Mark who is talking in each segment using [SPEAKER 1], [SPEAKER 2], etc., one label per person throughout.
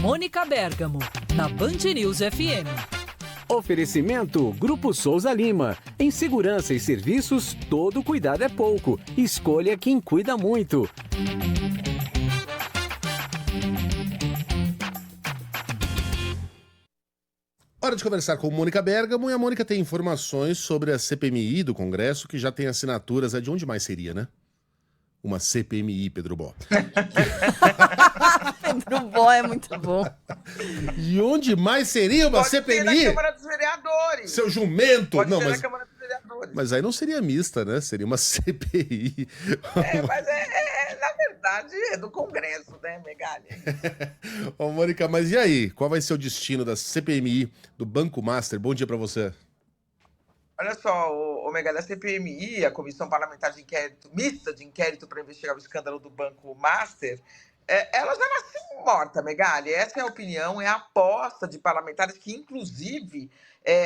[SPEAKER 1] Mônica Bergamo, na Band News FM.
[SPEAKER 2] Oferecimento Grupo Souza Lima. Em segurança e serviços, todo cuidado é pouco. Escolha quem cuida muito.
[SPEAKER 3] Hora de conversar com Mônica Bergamo, e a Mônica tem informações sobre a CPMI do Congresso, que já tem assinaturas. É de onde mais seria, né? Uma CPMI, Pedro Bó.
[SPEAKER 4] Pedro Bó é muito bom.
[SPEAKER 3] E onde mais seria uma
[SPEAKER 5] Pode
[SPEAKER 3] CPMI?
[SPEAKER 5] ser na Câmara dos Vereadores.
[SPEAKER 3] Seu jumento!
[SPEAKER 5] Pode
[SPEAKER 3] Não,
[SPEAKER 5] ser
[SPEAKER 3] mas,
[SPEAKER 5] na Câmara dos Vereadores.
[SPEAKER 3] mas aí não seria mista, né? Seria uma CPI.
[SPEAKER 5] Mas na verdade, é do Congresso, né, Megali?
[SPEAKER 3] Ô, Mônica, mas e aí? Qual vai ser o destino da CPMI do Banco Master? Bom dia pra você.
[SPEAKER 5] Olha só, o Megali, a CPMI, a Comissão Parlamentar de Inquérito, mista de inquérito para investigar o escândalo do Banco Master, ela já nasceu morta, Megali. Essa é a opinião, é a aposta de parlamentares que, inclusive,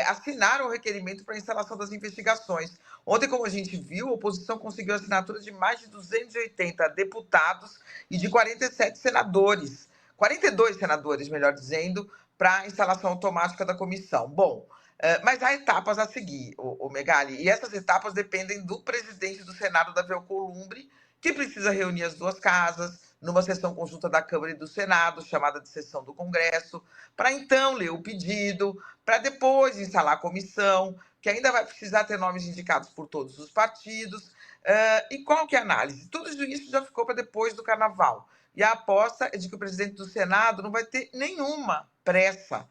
[SPEAKER 5] assinaram o requerimento para a instalação das investigações. Ontem, como a gente viu, a oposição conseguiu assinaturas de mais de 280 deputados e de 47 senadores, 42 senadores, melhor dizendo, para a instalação automática da comissão. Bom, mas há etapas a seguir, o Megali, e essas etapas dependem do presidente do Senado, Davi Alcolumbre, que precisa reunir as duas casas numa sessão conjunta da Câmara e do Senado, chamada de sessão do Congresso, para então ler o pedido, para depois instalar a comissão, que ainda vai precisar ter nomes indicados por todos os partidos. E qual que é a análise? Tudo isso já ficou para depois do Carnaval. E a aposta é de que o presidente do Senado não vai ter nenhuma pressa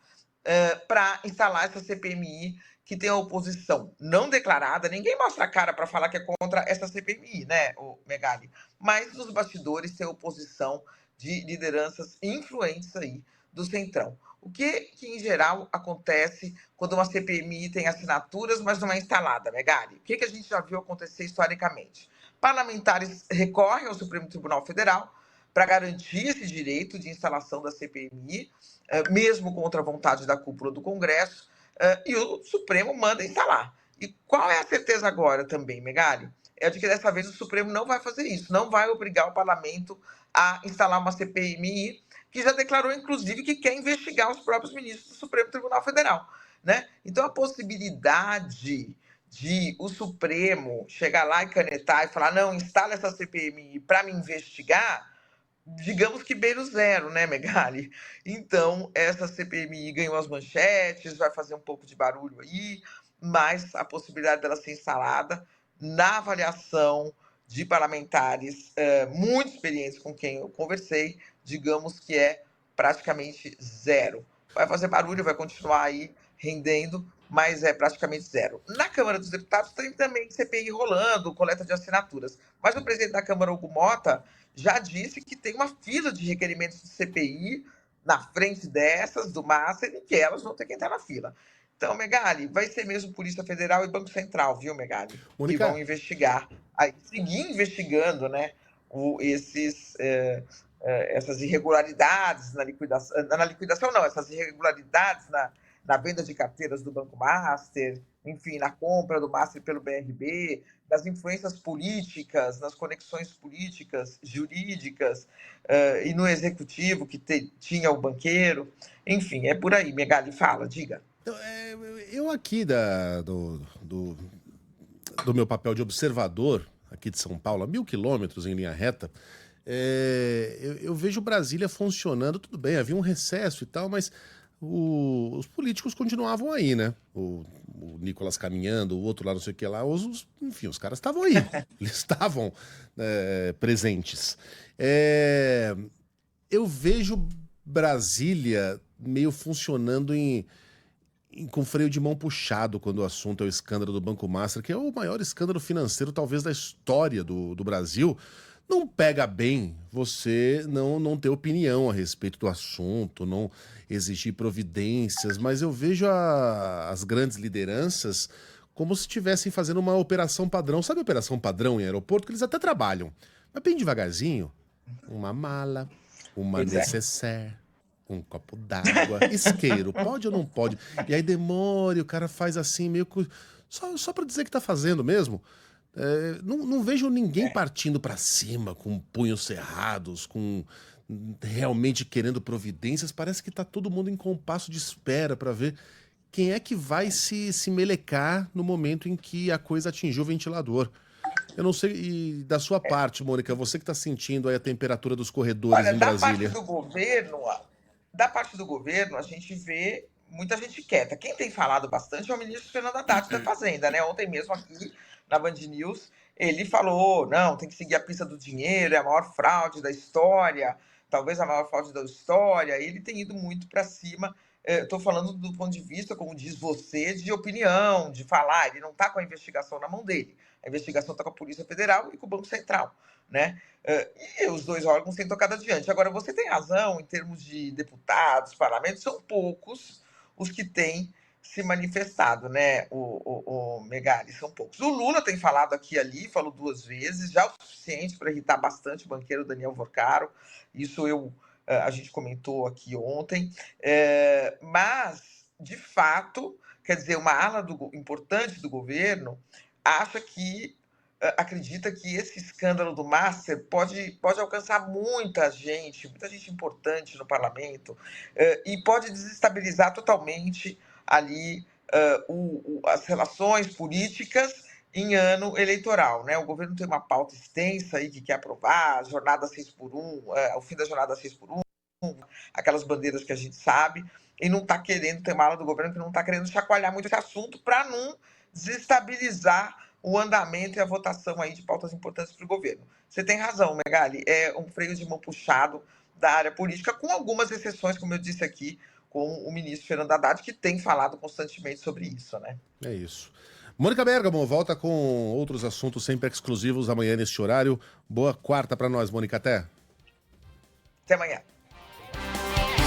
[SPEAKER 5] para instalar essa CPMI, que tem a oposição não declarada. Ninguém mostra a cara para falar que é contra essa CPMI, né, o Megali? Mas nos bastidores tem oposição de lideranças influentes aí do Centrão. O que em geral acontece quando uma CPMI tem assinaturas, mas não é instalada, Megali? O que a gente já viu acontecer historicamente? Parlamentares recorrem ao Supremo Tribunal Federal para garantir esse direito de instalação da CPMI, mesmo contra a vontade da cúpula do Congresso, e o Supremo manda instalar. E qual é a certeza agora também, Megali? É de que dessa vez o Supremo não vai fazer isso, não vai obrigar o parlamento a instalar uma CPMI, que já declarou, inclusive, que quer investigar os próprios ministros do Supremo Tribunal Federal, né? Então, a possibilidade de o Supremo chegar lá e canetar e falar, não, instala essa CPMI para me investigar, digamos que beira o zero, né, Megali? Então, essa CPMI ganhou as manchetes, vai fazer um pouco de barulho aí, mas a possibilidade dela ser instalada, na avaliação de parlamentares muito experientes com quem eu conversei, digamos que é praticamente zero. Vai fazer barulho, vai continuar aí rendendo, mas é praticamente zero. Na Câmara dos Deputados tem também CPI rolando, coleta de assinaturas. Mas o presidente da Câmara, Hugo Mota, já disse que tem uma fila de requerimentos de CPI na frente dessas, do Master, e que elas vão ter que entrar na fila. Então, Megali, vai ser mesmo Polícia Federal e Banco Central, viu, Megali? Que vão investigar, aí, seguir investigando, né, essas irregularidades na liquidação não, essas irregularidades na venda de carteiras do Banco Master, enfim, na compra do Master pelo BRB, das influências políticas, nas conexões políticas, jurídicas, e no executivo que tinha o banqueiro. Enfim, é por aí, Megali, fala, diga.
[SPEAKER 3] Eu aqui do meu papel de observador, aqui de São Paulo, a 1.000 quilômetros em linha reta, eu vejo Brasília funcionando, tudo bem, havia um recesso e tal, mas os políticos continuavam aí, né? O Nicolas caminhando, o outro lá não sei o que lá, enfim, os caras estavam aí, eles estavam presentes. Eu vejo Brasília meio funcionando com freio de mão puxado quando o assunto é o escândalo do Banco Master, que é o maior escândalo financeiro talvez da história do Brasil. Não pega bem você não ter opinião a respeito do assunto, não exigir providências, mas eu vejo as grandes lideranças como se estivessem fazendo uma operação padrão. Sabe a operação padrão em aeroporto? Que eles até trabalham, mas bem devagarzinho. Uma mala, uma necessaire, um copo d'água, isqueiro, pode ou não pode? E aí demora e o cara faz assim, meio que só para dizer que tá fazendo mesmo. Não vejo ninguém partindo para cima com punhos cerrados, com realmente querendo providências. Parece que está todo mundo em compasso de espera para ver quem é que vai se melecar no momento em que a coisa atingiu o ventilador. Eu não sei, e da sua parte, Mônica, você que está sentindo aí a temperatura dos corredores
[SPEAKER 5] Olha,
[SPEAKER 3] em Brasília.
[SPEAKER 5] Da parte do governo, a gente vê muita gente quieta. Quem tem falado bastante é o ministro Fernando Haddad da Fazenda, né? Ontem mesmo aqui na Band News, ele falou, não, tem que seguir a pista do dinheiro, é a maior fraude da história, talvez a maior fraude da história. Ele tem ido muito para cima. Estou falando do ponto de vista, como diz você, de opinião, de falar. Ele não está com a investigação na mão dele. A investigação está com a Polícia Federal e com o Banco Central, né? E os dois órgãos têm tocado adiante. Agora, você tem razão, em termos de deputados, parlamentos, são poucos os que têm se manifestado, né, o Megali, são poucos. O Lula tem falado aqui e ali, falou 2 vezes, já o suficiente para irritar bastante o banqueiro Daniel Vorcaro. Isso a gente comentou aqui ontem. Mas, de fato, quer dizer, uma ala importante do governo acredita que esse escândalo do Master pode alcançar muita gente importante no parlamento, e pode desestabilizar totalmente ali as relações políticas em ano eleitoral, né? O governo tem uma pauta extensa aí que quer aprovar, a jornada 6x1, o fim da jornada 6x1, aquelas bandeiras que a gente sabe, e não está querendo, tem uma ala do governo que não está querendo chacoalhar muito esse assunto para não desestabilizar o andamento e a votação aí de pautas importantes para o governo. Você tem razão, Megali, é um freio de mão puxado da área política, com algumas exceções, como eu disse aqui, com o ministro Fernando Haddad, que tem falado constantemente sobre isso, né?
[SPEAKER 3] É isso. Mônica Bergamo volta com outros assuntos sempre exclusivos amanhã neste horário. Boa quarta para nós, Mônica. Até
[SPEAKER 5] Até amanhã.